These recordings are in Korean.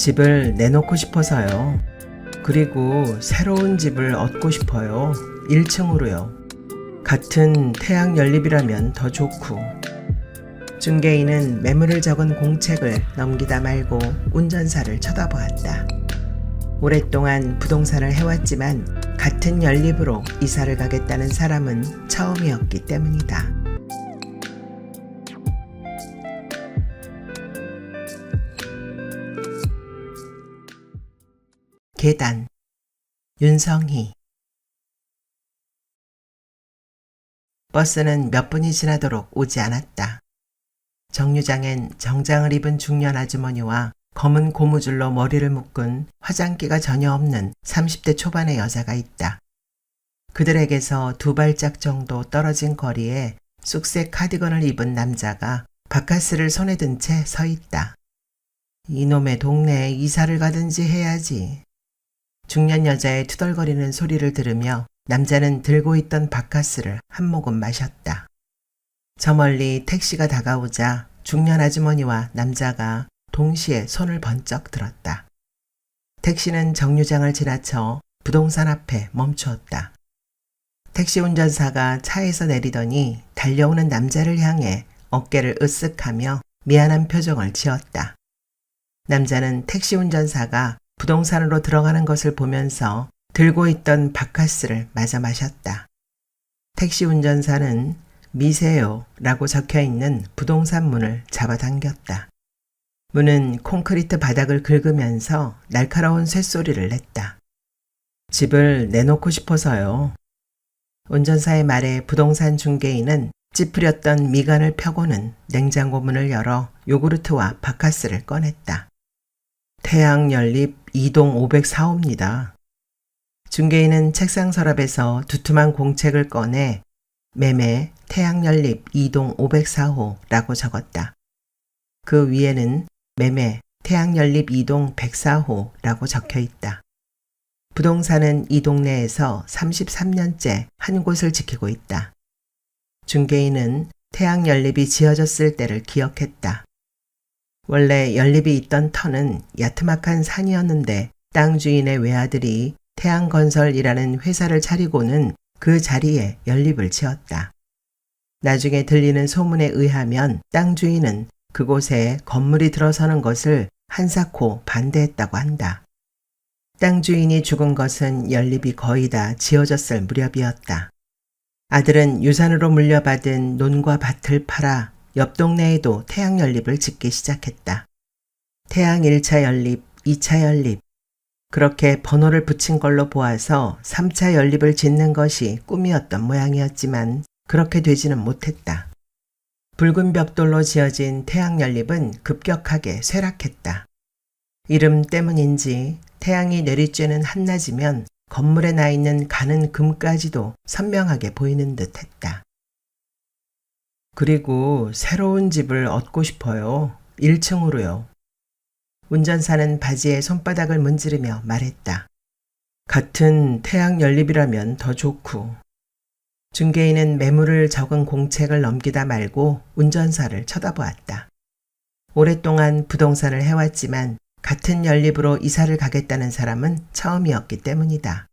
집을 내놓고 싶어서요. 그리고 새로운 집을 얻고 싶어요. 1층으로요. 같은 태양 연립이라면 더 좋고. 중개인은 매물을 적은 공책을 넘기다 말고 운전사를 쳐다보았다. 오랫동안 부동산을 해왔지만 같은 연립으로 이사를 가겠다는 사람은 처음이었기 때문이다. 계단. 윤성희. 버스는 몇 분이 지나도록 오지 않았다. 정류장엔 정장을 입은 중년 아주머니와 검은 고무줄로 머리를 묶은 화장기가 전혀 없는 30대 초반의 여자가 있다. 그들에게서 2발짝 정도 떨어진 거리에 쑥색 카디건을 입은 남자가 바카스를 손에 든 채 서 있다. 이놈의 동네에 이사를 가든지 해야지. 중년 여자의 투덜거리는 소리를 들으며 남자는 들고 있던 바카스를 한 모금 마셨다. 저 멀리 택시가 다가오자 중년 아주머니와 남자가 동시에 손을 번쩍 들었다. 택시는 정류장을 지나쳐 부동산 앞에 멈추었다. 택시 운전사가 차에서 내리더니 달려오는 남자를 향해 어깨를 으쓱하며 미안한 표정을 지었다. 남자는 택시 운전사가 부동산으로 들어가는 것을 보면서 들고 있던 바카스를 마저 마셨다. 택시 운전사는 미세요 라고 적혀있는 부동산 문을 잡아당겼다. 문은 콘크리트 바닥을 긁으면서 날카로운 쇳소리를 냈다. 집을 내놓고 싶어서요. 운전사의 말에 부동산 중개인은 찌푸렸던 미간을 펴고는 냉장고 문을 열어 요구르트와 바카스를 꺼냈다. 태양 연립 2동 504호입니다. 중개인은 책상 서랍에서 두툼한 공책을 꺼내 매매 태양 연립 2동 504호라고 적었다. 그 위에는 매매 태양 연립 2동 104호라고 적혀 있다. 부동산은 이 동네에서 33년째 한 곳을 지키고 있다. 중개인은 태양 연립이 지어졌을 때를 기억했다. 원래 연립이 있던 터는 야트막한 산이었는데 땅 주인의 외아들이 태양건설이라는 회사를 차리고는 그 자리에 연립을 지었다. 나중에 들리는 소문에 의하면 땅 주인은 그곳에 건물이 들어서는 것을 한사코 반대했다고 한다. 땅 주인이 죽은 것은 연립이 거의 다 지어졌을 무렵이었다. 아들은 유산으로 물려받은 논과 밭을 팔아 옆 동네에도 태양 연립을 짓기 시작했다. 태양 1차 연립, 2차 연립. 그렇게 번호를 붙인 걸로 보아서 3차 연립을 짓는 것이 꿈이었던 모양이었지만 그렇게 되지는 못했다. 붉은 벽돌로 지어진 태양 연립은 급격하게 쇠락했다. 이름 때문인지 태양이 내리쬐는 한낮이면 건물에 나 있는 가는 금까지도 선명하게 보이는 듯 했다. 그리고 새로운 집을 얻고 싶어요. 1층으로요. 운전사는 바지에 손바닥을 문지르며 말했다. 같은 태양 연립이라면 더 좋고. 중개인은 매물을 적은 공책을 넘기다 말고 운전사를 쳐다보았다. 오랫동안 부동산을 해왔지만 같은 연립으로 이사를 가겠다는 사람은 처음이었기 때문이다.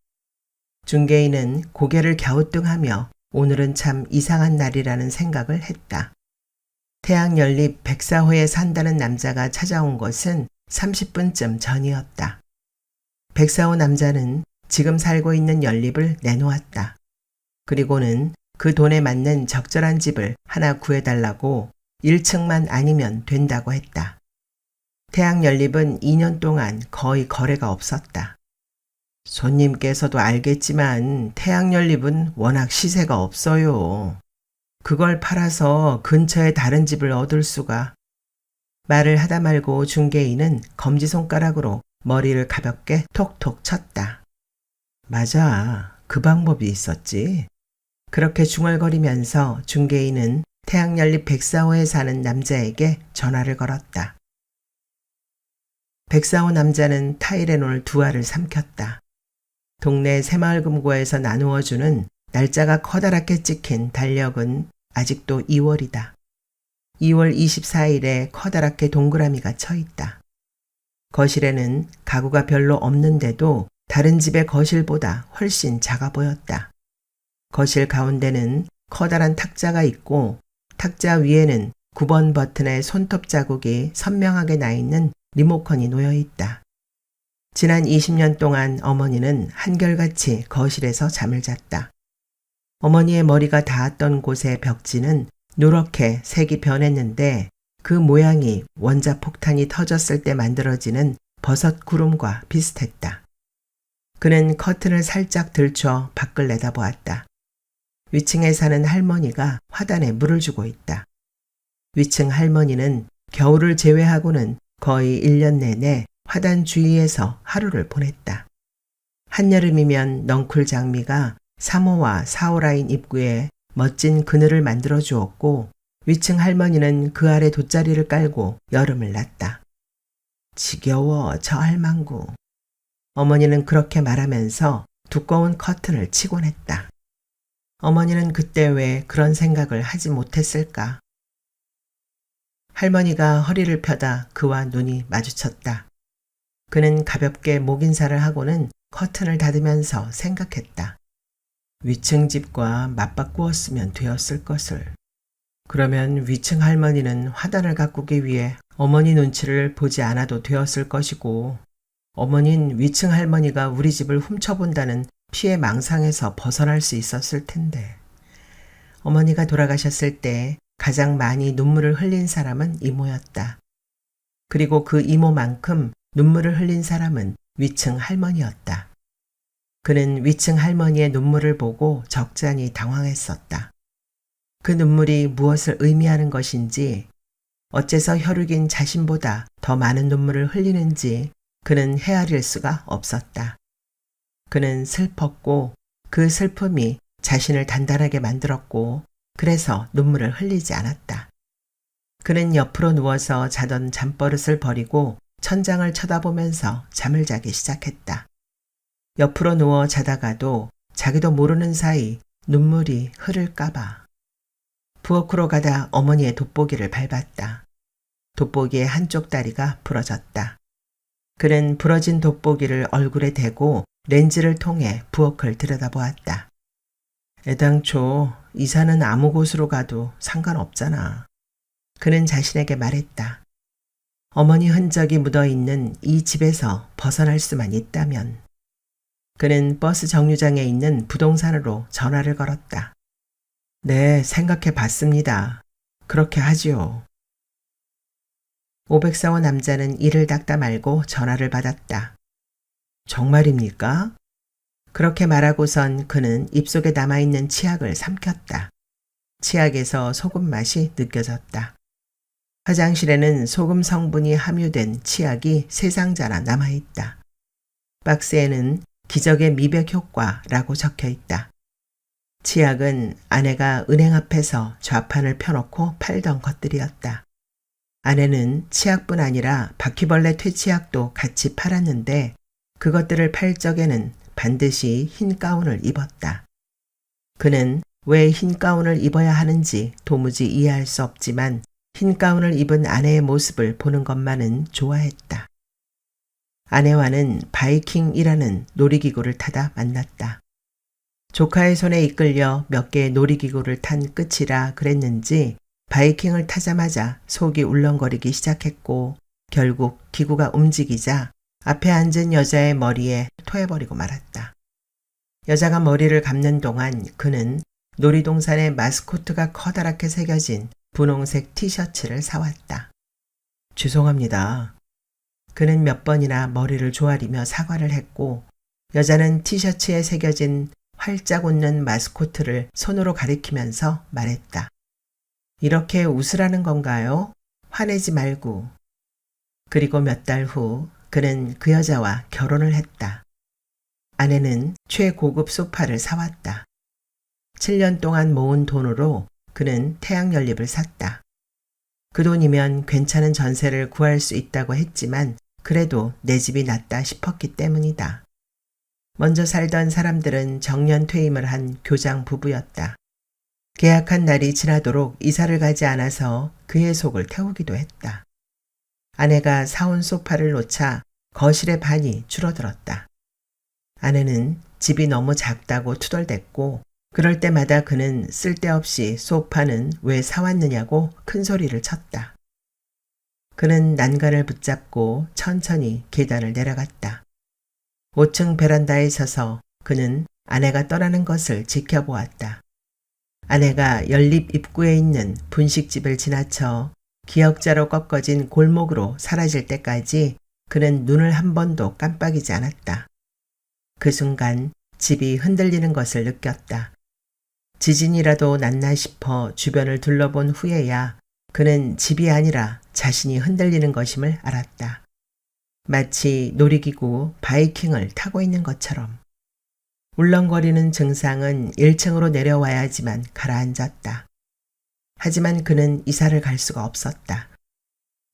중개인은 고개를 갸우뚱하며 오늘은 참 이상한 날이라는 생각을 했다. 태양 연립 104호에 산다는 남자가 찾아온 것은 30분쯤 전이었다. 104호 남자는 지금 살고 있는 연립을 내놓았다. 그리고는 그 돈에 맞는 적절한 집을 하나 구해달라고 1층만 아니면 된다고 했다. 태양 연립은 2년 동안 거의 거래가 없었다. 손님께서도 알겠지만 태양 연립은 워낙 시세가 없어요. 그걸 팔아서 근처에 다른 집을 얻을 수가. 말을 하다 말고 중개인은 검지손가락으로 머리를 가볍게 톡톡 쳤다. 맞아, 그 방법이 있었지. 그렇게 중얼거리면서 중개인은 태양연립 104호에 사는 남자에게 전화를 걸었다. 104호 남자는 타일에 놓을 두 알을 삼켰다. 동네 새마을금고에서 나누어주는 날짜가 커다랗게 찍힌 달력은 아직도 2월이다. 2월 24일에 커다랗게 동그라미가 쳐 있다. 거실에는 가구가 별로 없는데도 다른 집의 거실보다 훨씬 작아 보였다. 거실 가운데는 커다란 탁자가 있고 탁자 위에는 9번 버튼의 손톱 자국이 선명하게 나 있는 리모컨이 놓여 있다. 지난 20년 동안 어머니는 한결같이 거실에서 잠을 잤다. 어머니의 머리가 닿았던 곳의 벽지는 누렇게 색이 변했는데 그 모양이 원자폭탄이 터졌을 때 만들어지는 버섯 구름과 비슷했다. 그는 커튼을 살짝 들춰 밖을 내다보았다. 위층에 사는 할머니가 화단에 물을 주고 있다. 위층 할머니는 겨울을 제외하고는 거의 1년 내내 화단 주위에서 하루를 보냈다. 한여름이면 넝쿨 장미가 3호와 4호 라인 입구에 멋진 그늘을 만들어 주었고 위층 할머니는 그 아래 돗자리를 깔고 여름을 났다. 지겨워 저 할망구. 어머니는 그렇게 말하면서 두꺼운 커튼을 치곤 했다. 어머니는 그때 왜 그런 생각을 하지 못했을까? 할머니가 허리를 펴다 그와 눈이 마주쳤다. 그는 가볍게 목인사를 하고는 커튼을 닫으면서 생각했다. 위층 집과 맞바꾸었으면 되었을 것을. 그러면 위층 할머니는 화단을 가꾸기 위해 어머니 눈치를 보지 않아도 되었을 것이고 어머니는 위층 할머니가 우리 집을 훔쳐본다는 피해 망상에서 벗어날 수 있었을 텐데. 어머니가 돌아가셨을 때 가장 많이 눈물을 흘린 사람은 이모였다. 그리고 그 이모만큼 눈물을 흘린 사람은 위층 할머니였다. 그는 위층 할머니의 눈물을 보고 적잖이 당황했었다. 그 눈물이 무엇을 의미하는 것인지, 어째서 혈육인 자신보다 더 많은 눈물을 흘리는지 그는 헤아릴 수가 없었다. 그는 슬펐고 그 슬픔이 자신을 단단하게 만들었고 그래서 눈물을 흘리지 않았다. 그는 옆으로 누워서 자던 잠버릇을 버리고 천장을 쳐다보면서 잠을 자기 시작했다. 옆으로 누워 자다가도 자기도 모르는 사이 눈물이 흐를까봐. 부엌으로 가다 어머니의 돋보기를 밟았다. 돋보기의 한쪽 다리가 부러졌다. 그는 부러진 돋보기를 얼굴에 대고 렌즈를 통해 부엌을 들여다보았다. 애당초 이사는 아무 곳으로 가도 상관없잖아. 그는 자신에게 말했다. 어머니 흔적이 묻어있는 이 집에서 벗어날 수만 있다면. 그는 버스 정류장에 있는 부동산으로 전화를 걸었다. 네, 생각해 봤습니다. 그렇게 하지요. 504호 남자는 이를 닦다 말고 전화를 받았다. 정말입니까? 그렇게 말하고선 그는 입속에 남아있는 치약을 삼켰다. 치약에서 소금 맛이 느껴졌다. 화장실에는 소금 성분이 함유된 치약이 3상자나 남아있다. 박스에는 기적의 미백 효과라고 적혀 있다. 치약은 아내가 은행 앞에서 좌판을 펴놓고 팔던 것들이었다. 아내는 치약뿐 아니라 바퀴벌레 퇴치약도 같이 팔았는데 그것들을 팔 적에는 반드시 흰 가운을 입었다. 그는 왜 흰 가운을 입어야 하는지 도무지 이해할 수 없지만 흰 가운을 입은 아내의 모습을 보는 것만은 좋아했다. 아내와는 바이킹이라는 놀이기구를 타다 만났다. 조카의 손에 이끌려 몇 개의 놀이기구를 탄 끝이라 그랬는지 바이킹을 타자마자 속이 울렁거리기 시작했고 결국 기구가 움직이자 앞에 앉은 여자의 머리에 토해버리고 말았다. 여자가 머리를 감는 동안 그는 놀이동산의 마스코트가 커다랗게 새겨진 분홍색 티셔츠를 사왔다. 죄송합니다. 그는 몇 번이나 머리를 조아리며 사과를 했고 여자는 티셔츠에 새겨진 활짝 웃는 마스코트를 손으로 가리키면서 말했다. 이렇게 웃으라는 건가요? 화내지 말고. 그리고 몇 달 후 그는 그 여자와 결혼을 했다. 아내는 최고급 소파를 사왔다. 7년 동안 모은 돈으로 그는 태양연립을 샀다. 그 돈이면 괜찮은 전세를 구할 수 있다고 했지만 그래도 내 집이 낫다 싶었기 때문이다. 먼저 살던 사람들은 정년 퇴임을 한 교장 부부였다. 계약한 날이 지나도록 이사를 가지 않아서 그의 속을 태우기도 했다. 아내가 사온 소파를 놓자 거실의 반이 줄어들었다. 아내는 집이 너무 작다고 투덜댔고 그럴 때마다 그는 쓸데없이 소파는 왜 사왔느냐고 큰 소리를 쳤다. 그는 난간을 붙잡고 천천히 계단을 내려갔다. 5층 베란다에 서서 그는 아내가 떠나는 것을 지켜보았다. 아내가 연립 입구에 있는 분식집을 지나쳐 기역자로 꺾어진 골목으로 사라질 때까지 그는 눈을 한 번도 깜빡이지 않았다. 그 순간 집이 흔들리는 것을 느꼈다. 지진이라도 났나 싶어 주변을 둘러본 후에야 그는 집이 아니라 자신이 흔들리는 것임을 알았다. 마치 놀이기구 바이킹을 타고 있는 것처럼. 울렁거리는 증상은 1층으로 내려와야지만 가라앉았다. 하지만 그는 이사를 갈 수가 없었다.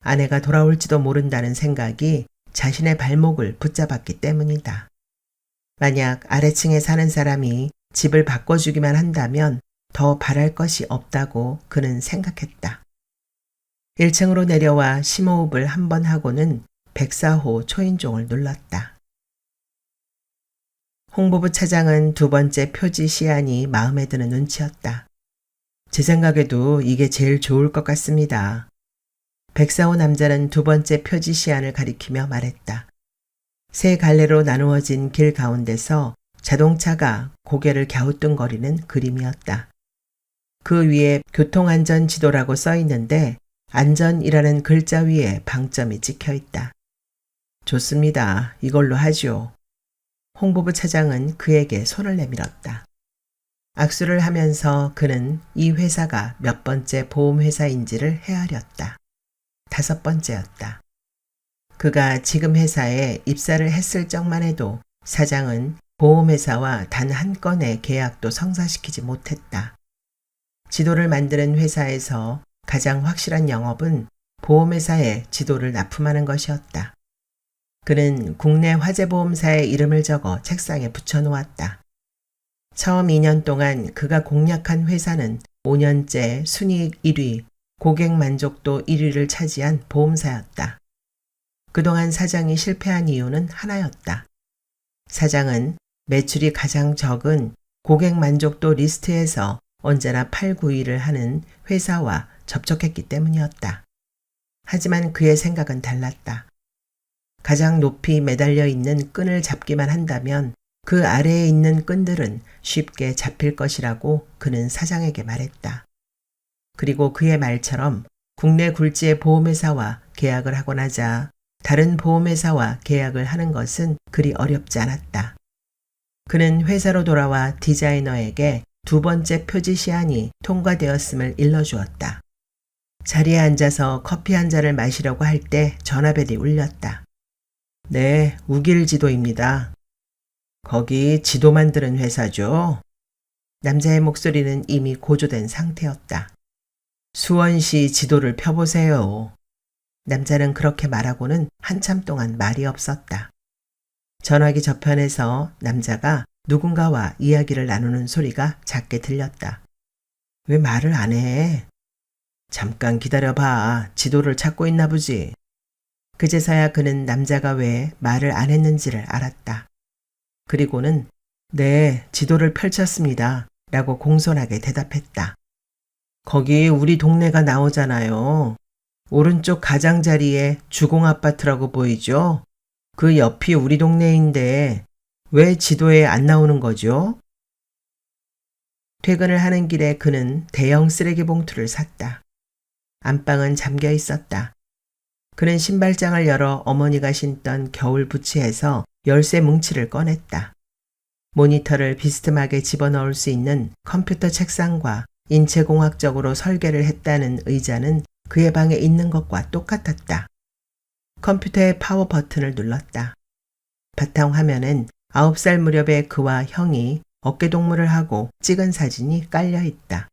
아내가 돌아올지도 모른다는 생각이 자신의 발목을 붙잡았기 때문이다. 만약 아래층에 사는 사람이 집을 바꿔주기만 한다면 더 바랄 것이 없다고 그는 생각했다. 1층으로 내려와 심호흡을 한 번 하고는 104호 초인종을 눌렀다. 홍보부 차장은 두 번째 표지 시안이 마음에 드는 눈치였다. 제 생각에도 이게 제일 좋을 것 같습니다. 104호 남자는 두 번째 표지 시안을 가리키며 말했다. 세 갈래로 나누어진 길 가운데서 자동차가 고개를 갸우뚱거리는 그림이었다. 그 위에 교통안전지도라고 써 있는데 안전이라는 글자 위에 방점이 찍혀 있다. 좋습니다. 이걸로 하죠. 홍보부 차장은 그에게 손을 내밀었다. 악수를 하면서 그는 이 회사가 몇 번째 보험회사인지를 헤아렸다. 5번째였다. 그가 지금 회사에 입사를 했을 적만 해도 사장은 보험회사와 단 한 건의 계약도 성사시키지 못했다. 지도를 만드는 회사에서 가장 확실한 영업은 보험회사에 지도를 납품하는 것이었다. 그는 국내 화재보험사의 이름을 적어 책상에 붙여놓았다. 처음 2년 동안 그가 공략한 회사는 5년째 순이익 1위, 고객 만족도 1위를 차지한 보험사였다. 그동안 사장이 실패한 이유는 하나였다. 사장은 매출이 가장 적은 고객 만족도 리스트에서 언제나 8, 9위를 하는 회사와 접촉했기 때문이었다. 하지만 그의 생각은 달랐다. 가장 높이 매달려 있는 끈을 잡기만 한다면 그 아래에 있는 끈들은 쉽게 잡힐 것이라고 그는 사장에게 말했다. 그리고 그의 말처럼 국내 굴지의 보험회사와 계약을 하고 나자 다른 보험회사와 계약을 하는 것은 그리 어렵지 않았다. 그는 회사로 돌아와 디자이너에게 두 번째 표지 시안이 통과되었음을 일러주었다. 자리에 앉아서 커피 한 잔을 마시려고 할 때 전화벨이 울렸다. 네, 우길지도입니다. 거기 지도 만드는 회사죠? 남자의 목소리는 이미 고조된 상태였다. 수원시 지도를 펴보세요. 남자는 그렇게 말하고는 한참 동안 말이 없었다. 전화기 저편에서 남자가 누군가와 이야기를 나누는 소리가 작게 들렸다. 왜 말을 안 해? 잠깐 기다려봐. 지도를 찾고 있나 보지. 그제서야 그는 남자가 왜 말을 안 했는지를 알았다. 그리고는 네, 지도를 펼쳤습니다. 라고 공손하게 대답했다. 거기 우리 동네가 나오잖아요. 오른쪽 가장자리에 주공아파트라고 보이죠? 그 옆이 우리 동네인데 왜 지도에 안 나오는 거죠? 퇴근을 하는 길에 그는 대형 쓰레기 봉투를 샀다. 안방은 잠겨 있었다. 그는 신발장을 열어 어머니가 신던 겨울 부츠에서 열쇠 뭉치를 꺼냈다. 모니터를 비스듬하게 집어넣을 수 있는 컴퓨터 책상과 인체공학적으로 설계를 했다는 의자는 그의 방에 있는 것과 똑같았다. 컴퓨터의 파워 버튼을 눌렀다. 바탕 화면엔 9살 무렵의 그와 형이 어깨동무를 하고 찍은 사진이 깔려 있다.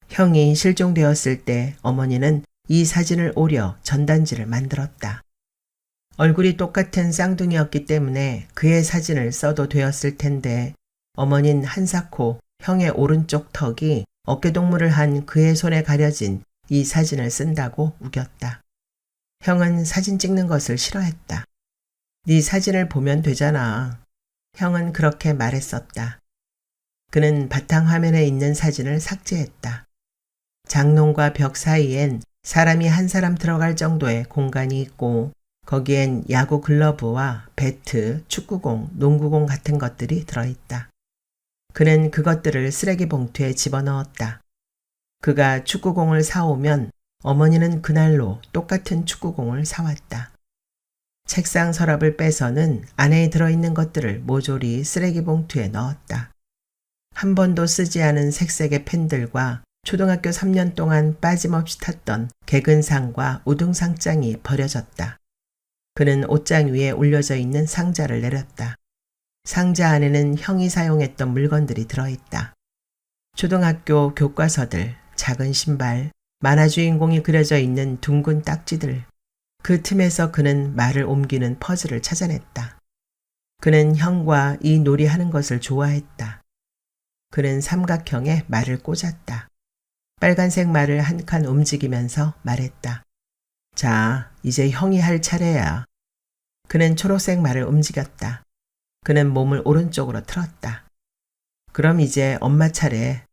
형이 실종되었을 때 어머니는 이 사진을 오려 전단지를 만들었다. 얼굴이 똑같은 쌍둥이였기 때문에 그의 사진을 써도 되었을 텐데 어머니는 한사코 형의 오른쪽 턱이 어깨동무를 한 그의 손에 가려진 이 사진을 쓴다고 우겼다. 형은 사진 찍는 것을 싫어했다. 네 사진을 보면 되잖아. 형은 그렇게 말했었다. 그는 바탕화면에 있는 사진을 삭제했다. 장롱과 벽 사이엔 사람이 한 사람 들어갈 정도의 공간이 있고 거기엔 야구 글러브와 배트, 축구공, 농구공 같은 것들이 들어있다. 그는 그것들을 쓰레기 봉투에 집어넣었다. 그가 축구공을 사오면 어머니는 그날로 똑같은 축구공을 사왔다. 책상 서랍을 빼서는 안에 들어있는 것들을 모조리 쓰레기 봉투에 넣었다. 한 번도 쓰지 않은 색색의 펜들과 초등학교 3년 동안 빠짐없이 탔던 개근상과 우등상장이 버려졌다. 그는 옷장 위에 올려져 있는 상자를 내렸다. 상자 안에는 형이 사용했던 물건들이 들어있다. 초등학교 교과서들, 작은 신발, 만화 주인공이 그려져 있는 둥근 딱지들. 그 틈에서 그는 말을 옮기는 퍼즐을 찾아냈다. 그는 형과 이 놀이하는 것을 좋아했다. 그는 삼각형에 말을 꽂았다. 빨간색 말을 한 칸 움직이면서 말했다. 자, 이제 형이 할 차례야. 그는 초록색 말을 움직였다. 그는 몸을 오른쪽으로 틀었다. 그럼 이제 엄마 차례.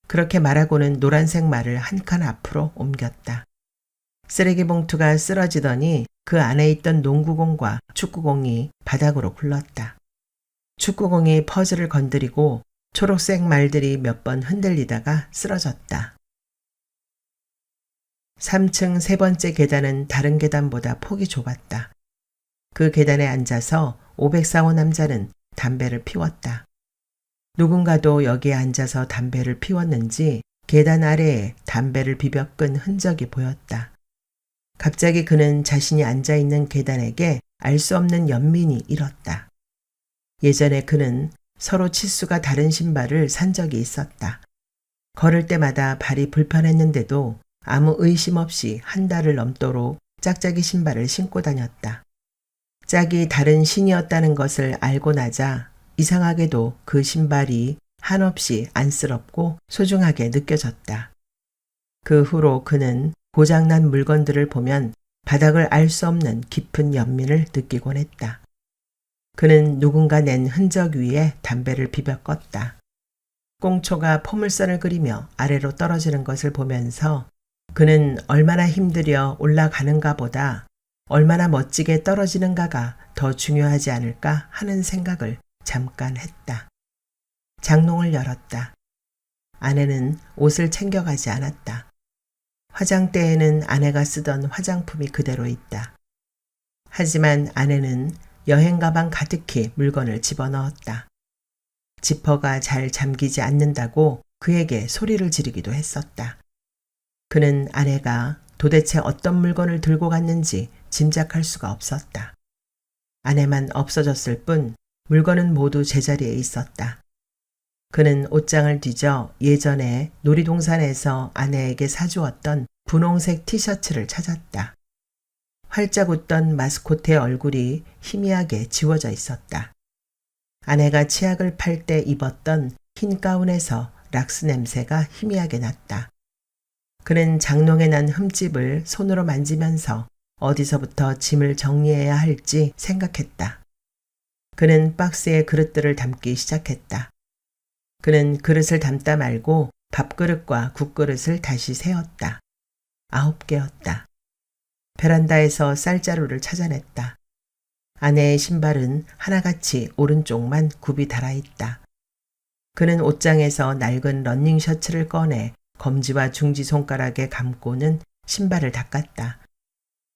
그렇게 말하고는 노란색 말을 한 칸 앞으로 옮겼다. 쓰레기 봉투가 쓰러지더니 그 안에 있던 농구공과 축구공이 바닥으로 굴렀다. 축구공이 퍼즐을 건드리고 초록색 말들이 몇 번 흔들리다가 쓰러졌다. 3층 세 번째 계단은 다른 계단보다 폭이 좁았다. 그 계단에 앉아서 504호 남자는 담배를 피웠다. 누군가도 여기에 앉아서 담배를 피웠는지 계단 아래에 담배를 비벼 끈 흔적이 보였다. 갑자기 그는 자신이 앉아있는 계단에게 알 수 없는 연민이 일었다. 예전에 그는 서로 치수가 다른 신발을 산 적이 있었다. 걸을 때마다 발이 불편했는데도 아무 의심 없이 한 달을 넘도록 짝짝이 신발을 신고 다녔다. 짝이 다른 신이었다는 것을 알고 나자 이상하게도 그 신발이 한없이 안쓰럽고 소중하게 느껴졌다. 그 후로 그는 고장난 물건들을 보면 바닥을 알 수 없는 깊은 연민을 느끼곤 했다. 그는 누군가 낸 흔적 위에 담배를 비벼 껐다. 꽁초가 포물선을 그리며 아래로 떨어지는 것을 보면서 그는 얼마나 힘들여 올라가는가 보다 얼마나 멋지게 떨어지는가가 더 중요하지 않을까 하는 생각을 잠깐 했다. 장롱을 열었다. 아내는 옷을 챙겨가지 않았다. 화장대에는 아내가 쓰던 화장품이 그대로 있다. 하지만 아내는 여행 가방 가득히 물건을 집어넣었다. 지퍼가 잘 잠기지 않는다고 그에게 소리를 지르기도 했었다. 그는 아내가 도대체 어떤 물건을 들고 갔는지 짐작할 수가 없었다. 아내만 없어졌을 뿐 물건은 모두 제자리에 있었다. 그는 옷장을 뒤져 예전에 놀이동산에서 아내에게 사주었던 분홍색 티셔츠를 찾았다. 활짝 웃던 마스코트의 얼굴이 희미하게 지워져 있었다. 아내가 치약을 팔 때 입었던 흰 가운에서 락스 냄새가 희미하게 났다. 그는 장롱에 난 흠집을 손으로 만지면서 어디서부터 짐을 정리해야 할지 생각했다. 그는 박스에 그릇들을 담기 시작했다. 그는 그릇을 담다 말고 밥그릇과 국그릇을 다시 세었다. 9개였다. 베란다에서 쌀자루를 찾아냈다. 아내의 신발은 하나같이 오른쪽만 굽이 달아있다. 그는 옷장에서 낡은 러닝 셔츠를 꺼내 검지와 중지 손가락에 감고는 신발을 닦았다.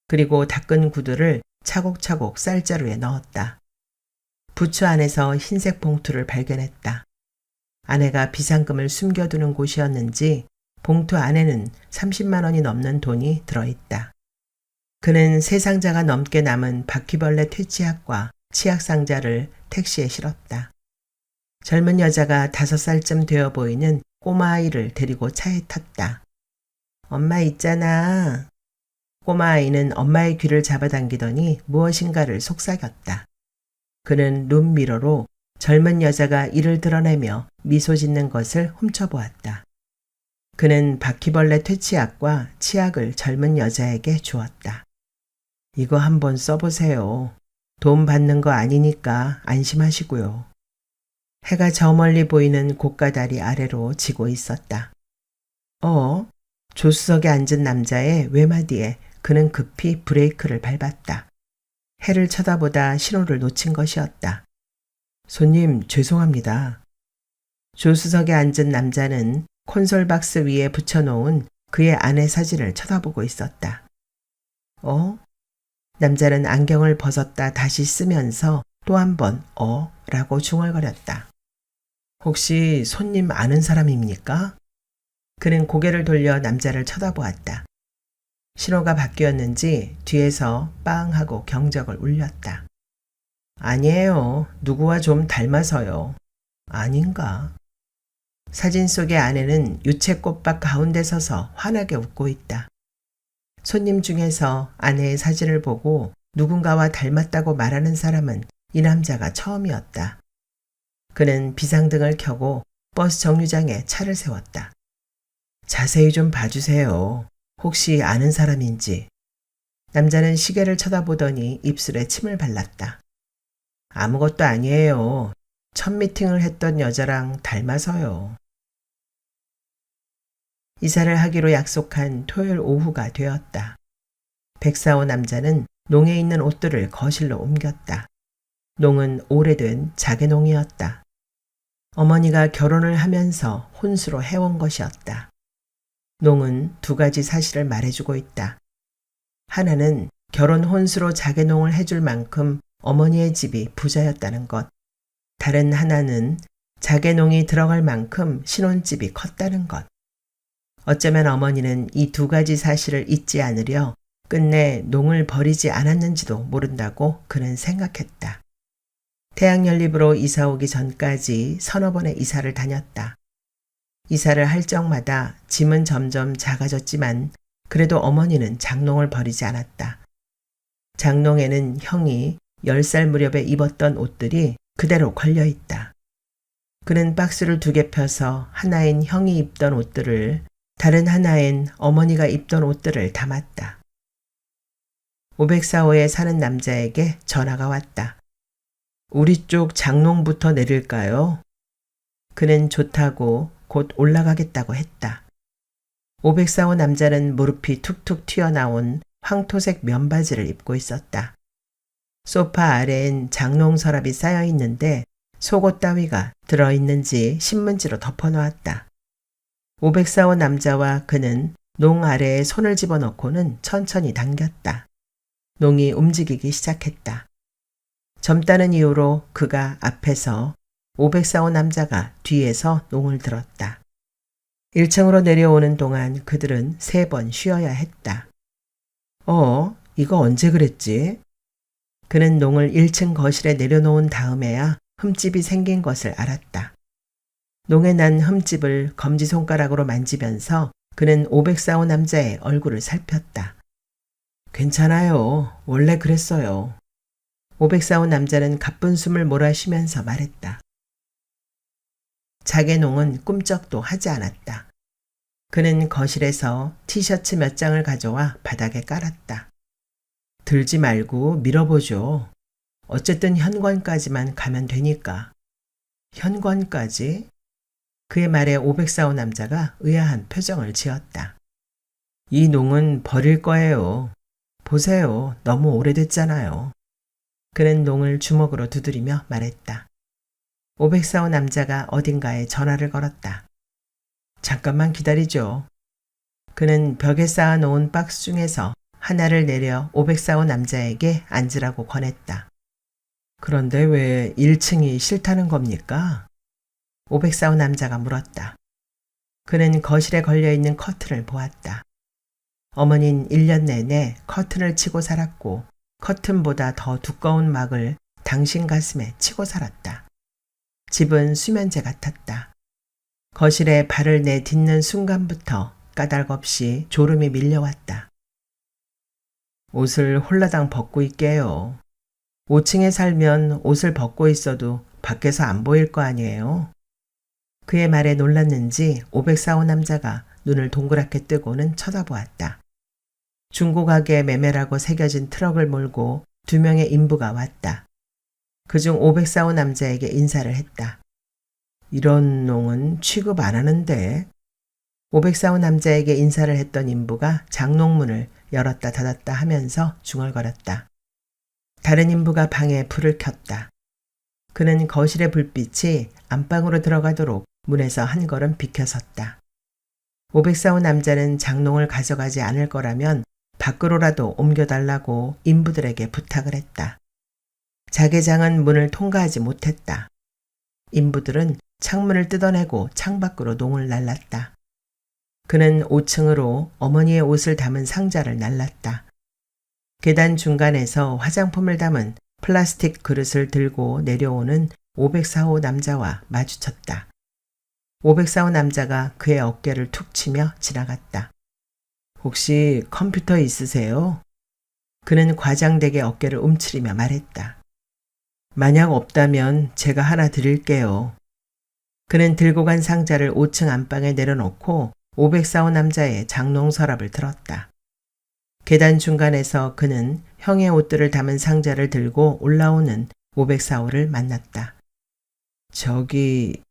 그리고 닦은 구두를 차곡차곡 쌀자루에 넣었다. 부츠 안에서 흰색 봉투를 발견했다. 아내가 비상금을 숨겨두는 곳이었는지 봉투 안에는 30만 원이 넘는 돈이 들어있다. 그는 세 상자가 넘게 남은 바퀴벌레 퇴치약과 치약 상자를 택시에 실었다. 젊은 여자가 5살쯤 되어 보이는 꼬마아이를 데리고 차에 탔다. 엄마 있잖아. 꼬마아이는 엄마의 귀를 잡아당기더니 무엇인가를 속삭였다. 그는 룸미러로 젊은 여자가 이를 드러내며 미소 짓는 것을 훔쳐보았다. 그는 바퀴벌레 퇴치약과 치약을 젊은 여자에게 주었다. 이거 한번 써보세요. 돈 받는 거 아니니까 안심하시고요. 해가 저 멀리 보이는 고가다리 아래로 지고 있었다. 조수석에 앉은 남자의 외마디에 그는 급히 브레이크를 밟았다. 해를 쳐다보다 신호를 놓친 것이었다. 손님, 죄송합니다. 조수석에 앉은 남자는 콘솔 박스 위에 붙여놓은 그의 아내 사진을 쳐다보고 있었다. 남자는 안경을 벗었다 다시 쓰면서 또 한 번 라고 중얼거렸다. 혹시 손님 아는 사람입니까? 그는 고개를 돌려 남자를 쳐다보았다. 신호가 바뀌었는지 뒤에서 빵 하고 경적을 울렸다. 아니에요. 누구와 좀 닮아서요. 아닌가? 사진 속의 아내는 유채꽃밭 가운데 서서 환하게 웃고 있다. 손님 중에서 아내의 사진을 보고 누군가와 닮았다고 말하는 사람은 이 남자가 처음이었다. 그는 비상등을 켜고 버스 정류장에 차를 세웠다. 자세히 좀 봐주세요. 혹시 아는 사람인지. 남자는 시계를 쳐다보더니 입술에 침을 발랐다. 아무것도 아니에요. 첫 미팅을 했던 여자랑 닮아서요. 이사를 하기로 약속한 토요일 오후가 되었다. 백사오 남자는 농에 있는 옷들을 거실로 옮겼다. 농은 오래된 자개농이었다. 어머니가 결혼을 하면서 혼수로 해온 것이었다. 농은 두 가지 사실을 말해주고 있다. 하나는 결혼 혼수로 자개농을 해줄 만큼 어머니의 집이 부자였다는 것. 다른 하나는 자개농이 들어갈 만큼 신혼집이 컸다는 것. 어쩌면 어머니는 이 두 가지 사실을 잊지 않으려 끝내 농을 버리지 않았는지도 모른다고 그는 생각했다. 태양연립으로 이사 오기 전까지 서너 번의 이사를 다녔다. 이사를 할 적마다 짐은 점점 작아졌지만 그래도 어머니는 장농을 버리지 않았다. 장농에는 형이 10살 무렵에 입었던 옷들이 그대로 걸려있다. 그는 박스를 2개 펴서 하나엔 형이 입던 옷들을, 다른 하나엔 어머니가 입던 옷들을 담았다. 504호에 사는 남자에게 전화가 왔다. 우리 쪽 장농부터 내릴까요? 그는 좋다고 곧 올라가겠다고 했다. 504호 남자는 무릎이 툭툭 튀어나온 황토색 면바지를 입고 있었다. 소파 아래엔 장농 서랍이 쌓여 있는데 속옷 따위가 들어있는지 신문지로 덮어놓았다. 504호 남자와 그는 농 아래에 손을 집어넣고는 천천히 당겼다. 농이 움직이기 시작했다. 젊다는 이유로 그가 앞에서 504호 남자가 뒤에서 농을 들었다. 1층으로 내려오는 동안 그들은 3번 쉬어야 했다. 이거 언제 그랬지? 그는 농을 1층 거실에 내려놓은 다음에야 흠집이 생긴 것을 알았다. 농에 난 흠집을 검지손가락으로 만지면서 그는 504호 남자의 얼굴을 살폈다. 괜찮아요. 원래 그랬어요. 504호 남자는 가쁜 숨을 몰아쉬면서 말했다. 자개농은 꿈쩍도 하지 않았다. 그는 거실에서 티셔츠 몇 장을 가져와 바닥에 깔았다. 들지 말고 밀어보죠. 어쨌든 현관까지만 가면 되니까. 현관까지? 그의 말에 504호 남자가 의아한 표정을 지었다. 이 농은 버릴 거예요. 보세요. 너무 오래됐잖아요. 그는 농을 주먹으로 두드리며 말했다. 504호 남자가 어딘가에 전화를 걸었다. 잠깐만 기다리죠. 그는 벽에 쌓아놓은 박스 중에서 하나를 내려 504호 남자에게 앉으라고 권했다. 그런데 왜 1층이 싫다는 겁니까? 504호 남자가 물었다. 그는 거실에 걸려있는 커튼을 보았다. 어머닌 1년 내내 커튼을 치고 살았고 커튼보다 더 두꺼운 막을 당신 가슴에 치고 살았다. 집은 수면제 같았다. 거실에 발을 내딛는 순간부터 까닭없이 졸음이 밀려왔다. 옷을 홀라당 벗고 있게요. 5층에 살면 옷을 벗고 있어도 밖에서 안 보일 거 아니에요. 그의 말에 놀랐는지 504호 남자가 눈을 동그랗게 뜨고는 쳐다보았다. 중고가게 매매라고 새겨진 트럭을 몰고 2명의 인부가 왔다. 그중 504호 남자에게 인사를 했다. 이런 농은 취급 안 하는데. 504호 남자에게 인사를 했던 인부가 장롱문을 열었다 닫았다 하면서 중얼거렸다. 다른 인부가 방에 불을 켰다. 그는 거실의 불빛이 안방으로 들어가도록 문에서 한 걸음 비켜섰다. 504호 남자는 장롱을 가져가지 않을 거라면 밖으로라도 옮겨달라고 인부들에게 부탁을 했다. 자개장은 문을 통과하지 못했다. 인부들은 창문을 뜯어내고 창밖으로 농을 날랐다. 그는 5층으로 어머니의 옷을 담은 상자를 날랐다. 계단 중간에서 화장품을 담은 플라스틱 그릇을 들고 내려오는 504호 남자와 마주쳤다. 504호 남자가 그의 어깨를 툭 치며 지나갔다. 혹시 컴퓨터 있으세요? 그는 과장되게 어깨를 움츠리며 말했다. 만약 없다면 제가 하나 드릴게요. 그는 들고 간 상자를 5층 안방에 내려놓고 504호 남자의 장롱 서랍을 들었다. 계단 중간에서 그는 형의 옷들을 담은 상자를 들고 올라오는 504호를 만났다. 저기...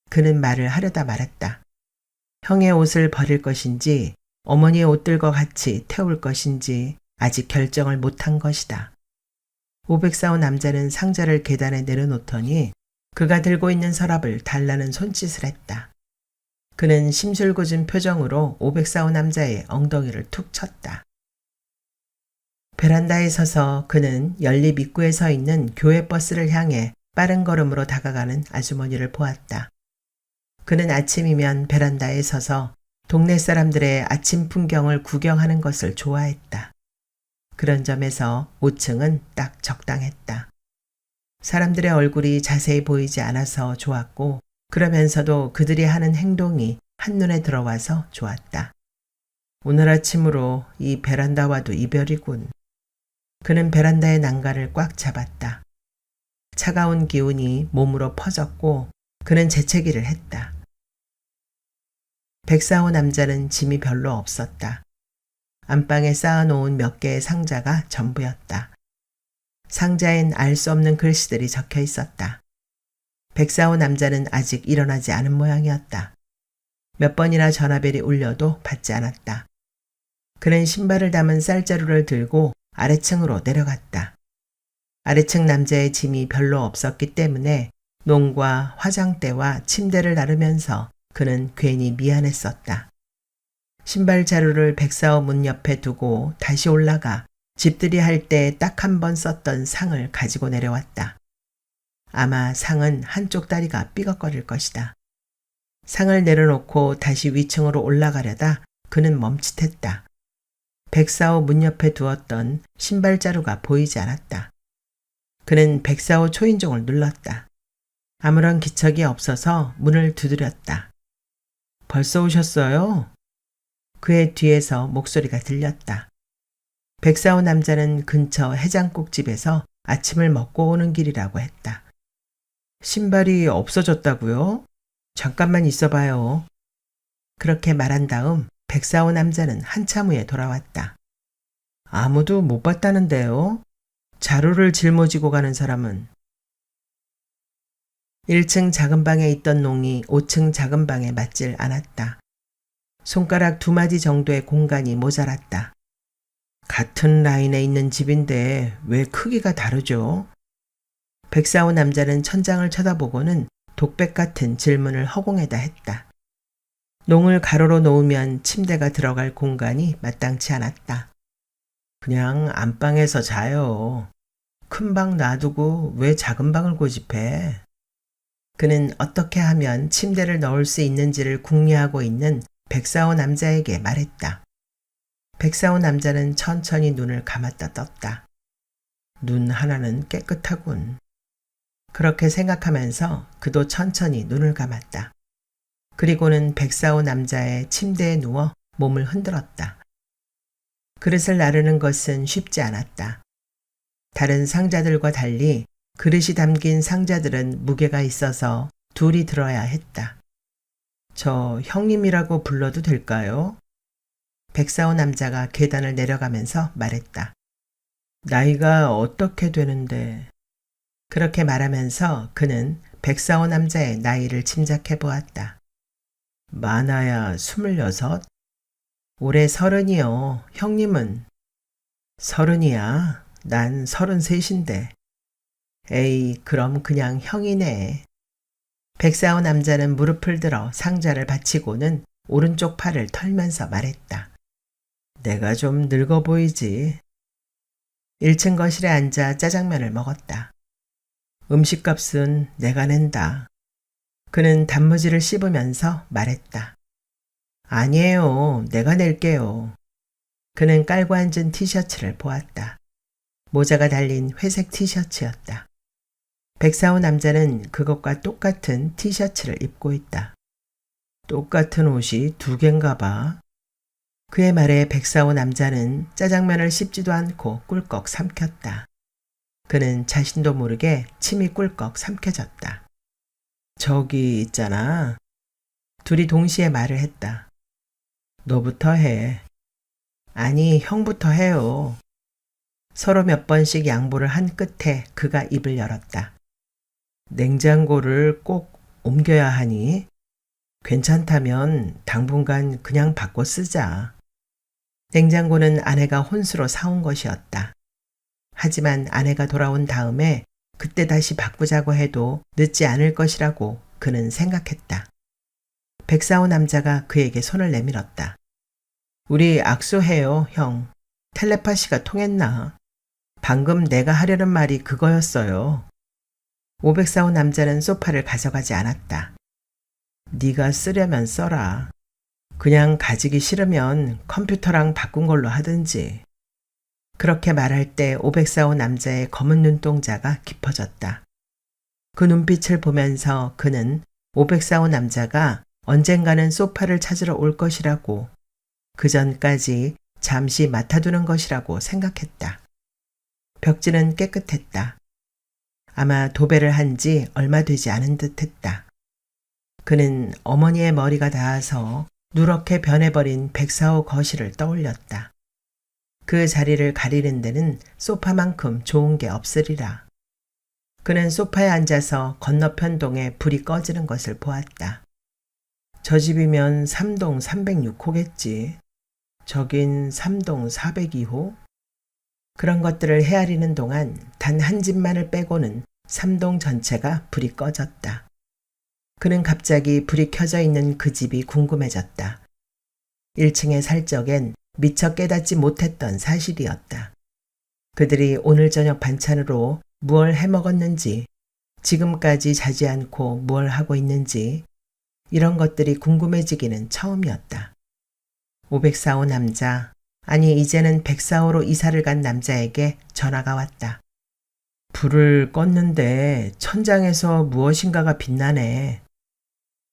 그는 말을 하려다 말았다. 형의 옷을 버릴 것인지 어머니의 옷들과 같이 태울 것인지 아직 결정을 못한 것이다. 504호 남자는 상자를 계단에 내려놓더니 그가 들고 있는 서랍을 달라는 손짓을 했다. 그는 심술궂은 표정으로 504호 남자의 엉덩이를 툭 쳤다. 베란다에 서서 그는 연립 입구에 서 있는 교회 버스를 향해 빠른 걸음으로 다가가는 아주머니를 보았다. 그는 아침이면 베란다에 서서 동네 사람들의 아침 풍경을 구경하는 것을 좋아했다. 그런 점에서 5층은 딱 적당했다. 사람들의 얼굴이 자세히 보이지 않아서 좋았고 그러면서도 그들이 하는 행동이 한눈에 들어와서 좋았다. 오늘 아침으로 이 베란다와도 이별이군. 그는 베란다의 난간을 꽉 잡았다. 차가운 기운이 몸으로 퍼졌고 그는 재채기를 했다. 104호 남자는 짐이 별로 없었다. 안방에 쌓아놓은 몇 개의 상자가 전부였다. 상자엔 알 수 없는 글씨들이 적혀 있었다. 104호 남자는 아직 일어나지 않은 모양이었다. 몇 번이나 전화벨이 울려도 받지 않았다. 그는 신발을 담은 쌀자루를 들고 아래층으로 내려갔다. 아래층 남자의 짐이 별로 없었기 때문에 농과 화장대와 침대를 나르면서 그는 괜히 미안했었다. 신발 자루를 104호 문 옆에 두고 다시 올라가 집들이 할 때 딱 한 번 썼던 상을 가지고 내려왔다. 아마 상은 한쪽 다리가 삐걱거릴 것이다. 상을 내려놓고 다시 위층으로 올라가려다 그는 멈칫했다. 104호 문 옆에 두었던 신발 자루가 보이지 않았다. 그는 104호 초인종을 눌렀다. 아무런 기척이 없어서 문을 두드렸다. 벌써 오셨어요? 그의 뒤에서 목소리가 들렸다. 104호 남자는 근처 해장국집에서 아침을 먹고 오는 길이라고 했다. 신발이 없어졌다고요? 잠깐만 있어봐요. 그렇게 말한 다음 104호 남자는 한참 후에 돌아왔다. 아무도 못 봤다는데요? 자루를 짊어지고 가는 사람은. 1층 작은 방에 있던 농이 5층 작은 방에 맞질 않았다. 손가락 2마디 정도의 공간이 모자랐다. 같은 라인에 있는 집인데 왜 크기가 다르죠? 104호 남자는 천장을 쳐다보고는 독백 같은 질문을 허공에다 했다. 농을 가로로 놓으면 침대가 들어갈 공간이 마땅치 않았다. 그냥 안방에서 자요. 큰 방 놔두고 왜 작은 방을 고집해? 그는 어떻게 하면 침대를 넣을 수 있는지를 궁리하고 있는 104호 남자에게 말했다. 104호 남자는 천천히 눈을 감았다 떴다. 눈 하나는 깨끗하군. 그렇게 생각하면서 그도 천천히 눈을 감았다. 그리고는 104호 남자의 침대에 누워 몸을 흔들었다. 그릇을 나르는 것은 쉽지 않았다. 다른 상자들과 달리 그릇이 담긴 상자들은 무게가 있어서 둘이 들어야 했다. 저 형님이라고 불러도 될까요? 백사오 남자가 계단을 내려가면서 말했다. 나이가 어떻게 되는데? 그렇게 말하면서 그는 백사오 남자의 나이를 짐작해 보았다. 많아야 26? 올해 30이요. 형님은? 30이야. 난 33인데. 에이, 그럼 그냥 형이네. 백사오 남자는 무릎을 들어 상자를 받치고는 오른쪽 팔을 털면서 말했다. 내가 좀 늙어 보이지. 1층 거실에 앉아 짜장면을 먹었다. 음식값은 내가 낸다. 그는 단무지를 씹으면서 말했다. 아니에요. 내가 낼게요. 그는 깔고 앉은 티셔츠를 보았다. 모자가 달린 회색 티셔츠였다. 백사오 남자는 그것과 똑같은 티셔츠를 입고 있다. 똑같은 옷이 2개인가 봐. 그의 말에 백사오 남자는 짜장면을 씹지도 않고 꿀꺽 삼켰다. 그는 자신도 모르게 침이 꿀꺽 삼켜졌다. 저기 있잖아. 둘이 동시에 말을 했다. 너부터 해. 아니, 형부터 해요. 서로 몇 번씩 양보를 한 끝에 그가 입을 열었다. 냉장고를 꼭 옮겨야 하니? 괜찮다면 당분간 그냥 바꿔 쓰자. 냉장고는 아내가 혼수로 사온 것이었다. 하지만 아내가 돌아온 다음에 그때 다시 바꾸자고 해도 늦지 않을 것이라고 그는 생각했다. 백사오 남자가 그에게 손을 내밀었다. 우리 악수해요, 형. 텔레파시가 통했나? 방금 내가 하려는 말이 그거였어요. 504호 남자는 소파를 가져가지 않았다. 네가 쓰려면 써라. 그냥 가지기 싫으면 컴퓨터랑 바꾼 걸로 하든지. 그렇게 말할 때 504호 남자의 검은 눈동자가 깊어졌다. 그 눈빛을 보면서 그는 504호 남자가 언젠가는 소파를 찾으러 올 것이라고, 그 전까지 잠시 맡아두는 것이라고 생각했다. 벽지는 깨끗했다. 아마 도배를 한 지 얼마 되지 않은 듯 했다. 그는 어머니의 머리가 닿아서 누렇게 변해버린 백사호 거실을 떠올렸다. 그 자리를 가리는 데는 소파만큼 좋은 게 없으리라. 그는 소파에 앉아서 건너편 동에 불이 꺼지는 것을 보았다. 저 집이면 3동 306호겠지. 저긴 3동 402호? 그런 것들을 헤아리는 동안 단 한 집만을 빼고는 3동 전체가 불이 꺼졌다. 그는 갑자기 불이 켜져 있는 그 집이 궁금해졌다. 1층에 살 적엔 미처 깨닫지 못했던 사실이었다. 그들이 오늘 저녁 반찬으로 무얼 해먹었는지, 지금까지 자지 않고 무얼 하고 있는지, 이런 것들이 궁금해지기는 처음이었다. 504호 남자, 아니 이제는 104호로 이사를 간 남자에게 전화가 왔다. 불을 껐는데 천장에서 무엇인가가 빛나네.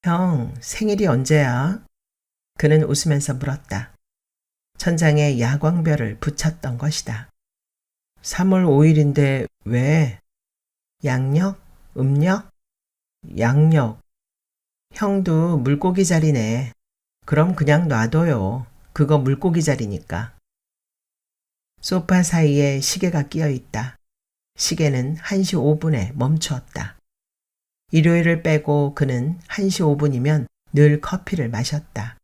형, 생일이 언제야? 그는 웃으면서 물었다. 천장에 야광별을 붙였던 것이다. 3월 5일인데 왜? 양력? 음력? 양력. 형도 물고기 자리네. 그럼 그냥 놔둬요. 그거 물고기 자리니까. 소파 사이에 시계가 끼어 있다. 시계는 1시 5분에 멈추었다. 일요일을 빼고 그는 1시 5분이면 늘 커피를 마셨다.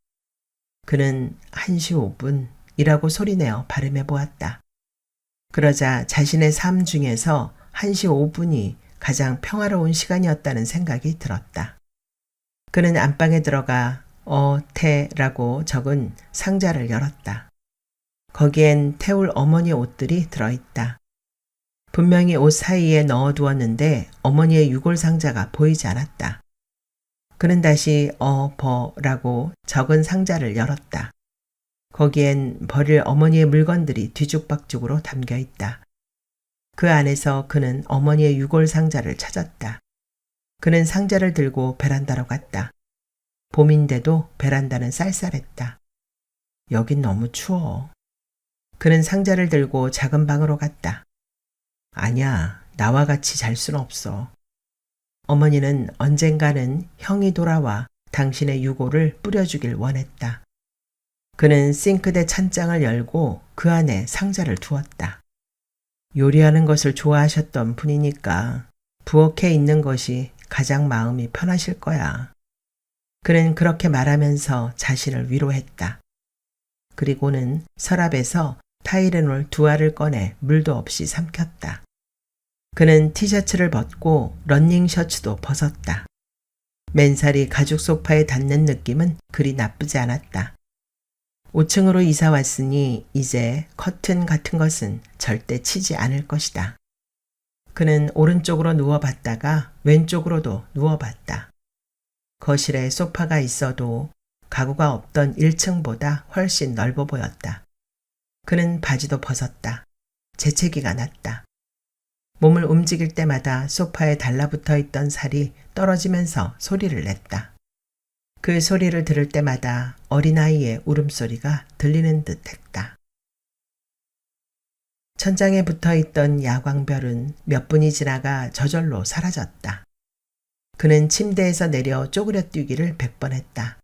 그는 1시 5분이라고 소리내어 발음해 보았다. 그러자 자신의 삶 중에서 1시 5분이 가장 평화로운 시간이었다는 생각이 들었다. 그는 안방에 들어가 태라고 적은 상자를 열었다. 거기엔 태울 어머니의 옷들이 들어있다. 분명히 옷 사이에 넣어두었는데 어머니의 유골 상자가 보이지 않았다. 그는 다시 버라고 적은 상자를 열었다. 거기엔 버릴 어머니의 물건들이 뒤죽박죽으로 담겨 있다. 그 안에서 그는 어머니의 유골 상자를 찾았다. 그는 상자를 들고 베란다로 갔다. 봄인데도 베란다는 쌀쌀했다. 여긴 너무 추워. 그는 상자를 들고 작은 방으로 갔다. 아니야, 나와 같이 잘 순 없어. 어머니는 언젠가는 형이 돌아와 당신의 유골을 뿌려주길 원했다. 그는 싱크대 찬장을 열고 그 안에 상자를 두었다. 요리하는 것을 좋아하셨던 분이니까 부엌에 있는 것이 가장 마음이 편하실 거야. 그는 그렇게 말하면서 자신을 위로했다. 그리고는 서랍에서 타이레놀 2알을 꺼내 물도 없이 삼켰다. 그는 티셔츠를 벗고 러닝 셔츠도 벗었다. 맨살이 가죽 소파에 닿는 느낌은 그리 나쁘지 않았다. 5층으로 이사 왔으니 이제 커튼 같은 것은 절대 치지 않을 것이다. 그는 오른쪽으로 누워봤다가 왼쪽으로도 누워봤다. 거실에 소파가 있어도 가구가 없던 1층보다 훨씬 넓어 보였다. 그는 바지도 벗었다. 재채기가 났다. 몸을 움직일 때마다 소파에 달라붙어 있던 살이 떨어지면서 소리를 냈다. 그 소리를 들을 때마다 어린아이의 울음소리가 들리는 듯 했다. 천장에 붙어 있던 야광별은 몇 분이 지나가 저절로 사라졌다. 그는 침대에서 내려 쪼그려 뛰기를 100번 했다.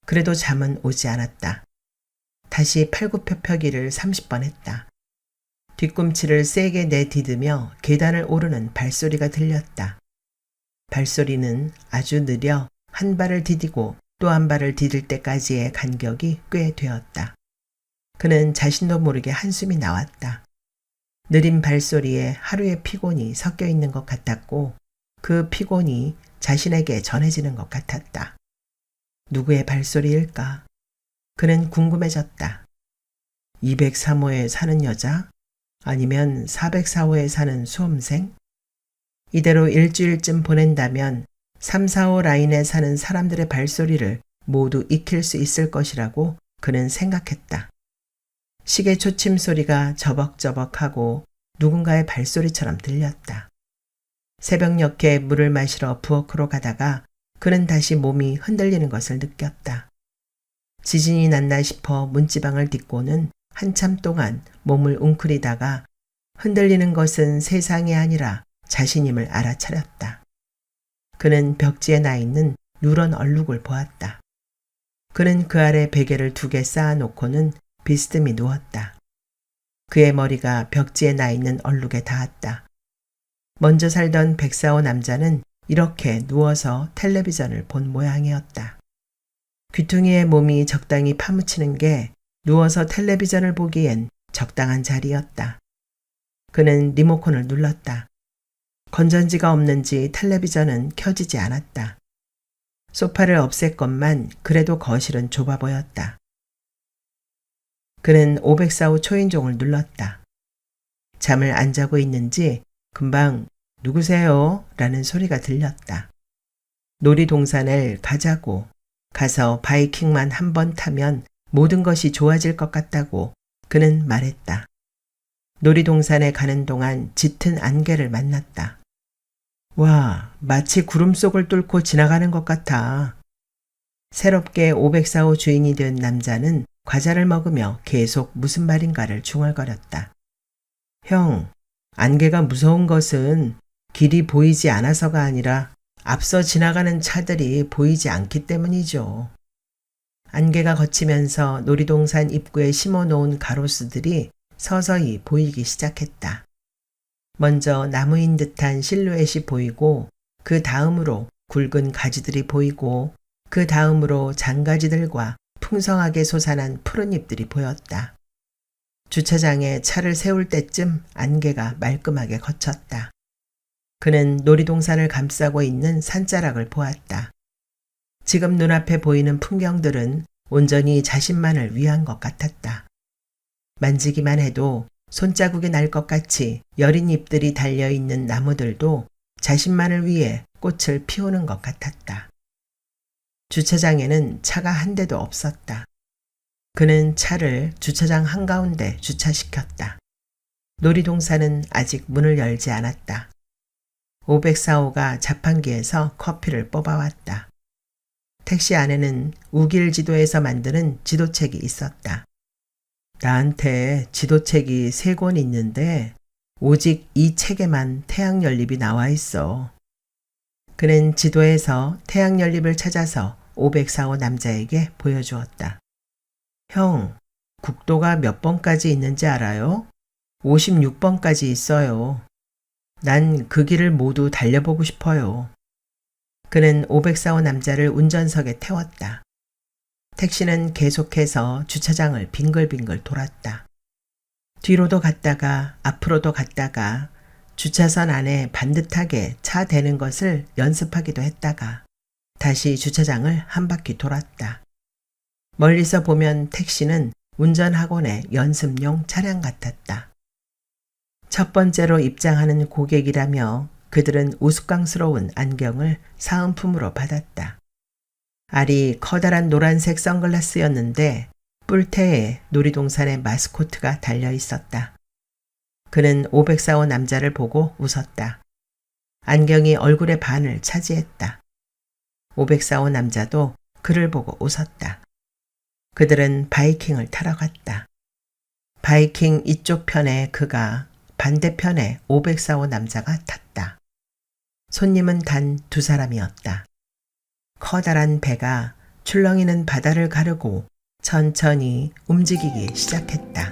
그래도 잠은 오지 않았다. 다시 팔굽혀펴기를 30번 했다. 뒤꿈치를 세게 내디디며 계단을 오르는 발소리가 들렸다. 발소리는 아주 느려 한 발을 디디고 또 한 발을 디딜 때까지의 간격이 꽤 되었다. 그는 자신도 모르게 한숨이 나왔다. 느린 발소리에 하루의 피곤이 섞여 있는 것 같았고 그 피곤이 자신에게 전해지는 것 같았다. 누구의 발소리일까? 그는 궁금해졌다. 203호에 사는 여자? 아니면 404호에 사는 수험생? 이대로 일주일쯤 보낸다면 3, 4호 라인에 사는 사람들의 발소리를 모두 익힐 수 있을 것이라고 그는 생각했다. 시계 초침 소리가 저벅저벅하고 누군가의 발소리처럼 들렸다. 새벽녘에 물을 마시러 부엌으로 가다가 그는 다시 몸이 흔들리는 것을 느꼈다. 지진이 났나 싶어 문지방을 딛고는 한참 동안 몸을 웅크리다가 흔들리는 것은 세상이 아니라 자신임을 알아차렸다. 그는 벽지에 나 있는 누런 얼룩을 보았다. 그는 그 아래 베개를 2개 쌓아놓고는 비스듬히 누웠다. 그의 머리가 벽지에 나 있는 얼룩에 닿았다. 먼저 살던 104호 남자는 이렇게 누워서 텔레비전을 본 모양이었다. 귀퉁이의 몸이 적당히 파묻히는 게 누워서 텔레비전을 보기엔 적당한 자리였다. 그는 리모컨을 눌렀다. 건전지가 없는지 텔레비전은 켜지지 않았다. 소파를 없앴건만 그래도 거실은 좁아 보였다. 그는 504호 초인종을 눌렀다. 잠을 안 자고 있는지 금방 누구세요? 라는 소리가 들렸다. 놀이동산을 가자고. 가서 바이킹만 한 번 타면 모든 것이 좋아질 것 같다고 그는 말했다. 놀이동산에 가는 동안 짙은 안개를 만났다. 와, 마치 구름 속을 뚫고 지나가는 것 같아. 새롭게 504호 주인이 된 남자는 과자를 먹으며 계속 무슨 말인가를 중얼거렸다. 형, 안개가 무서운 것은 길이 보이지 않아서가 아니라 앞서 지나가는 차들이 보이지 않기 때문이죠. 안개가 걷히면서 놀이동산 입구에 심어놓은 가로수들이 서서히 보이기 시작했다. 먼저 나무인 듯한 실루엣이 보이고 그 다음으로 굵은 가지들이 보이고 그 다음으로 장가지들과 풍성하게 솟아난 푸른 잎들이 보였다. 주차장에 차를 세울 때쯤 안개가 말끔하게 걷혔다. 그는 놀이동산을 감싸고 있는 산자락을 보았다. 지금 눈앞에 보이는 풍경들은 온전히 자신만을 위한 것 같았다. 만지기만 해도 손자국이 날 것 같이 여린 잎들이 달려있는 나무들도 자신만을 위해 꽃을 피우는 것 같았다. 주차장에는 차가 한 대도 없었다. 그는 차를 주차장 한가운데 주차시켰다. 놀이동산은 아직 문을 열지 않았다. 504호가 자판기에서 커피를 뽑아왔다. 택시 안에는 우길 지도에서 만드는 지도책이 있었다. 나한테 지도책이 3권 있는데 오직 이 책에만 태양연립이 나와 있어. 그는 지도에서 태양연립을 찾아서 504호 남자에게 보여주었다. 형, 국도가 몇 번까지 있는지 알아요? 56번까지 있어요. 난 그 길을 모두 달려보고 싶어요. 그는 504호 남자를 운전석에 태웠다. 택시는 계속해서 주차장을 빙글빙글 돌았다. 뒤로도 갔다가 앞으로도 갔다가 주차선 안에 반듯하게 차 대는 것을 연습하기도 했다가 다시 주차장을 한 바퀴 돌았다. 멀리서 보면 택시는 운전학원의 연습용 차량 같았다. 첫 번째로 입장하는 고객이라며 그들은 우스꽝스러운 안경을 사은품으로 받았다. 알이 커다란 노란색 선글라스였는데 뿔테에 놀이동산의 마스코트가 달려 있었다. 그는 504호 남자를 보고 웃었다. 안경이 얼굴의 반을 차지했다. 504호 남자도 그를 보고 웃었다. 그들은 바이킹을 타러 갔다. 바이킹 이쪽 편에 그가, 반대편에 504호 남자가 탔다. 손님은 단 2사람이었다. 커다란 배가 출렁이는 바다를 가르고 천천히 움직이기 시작했다.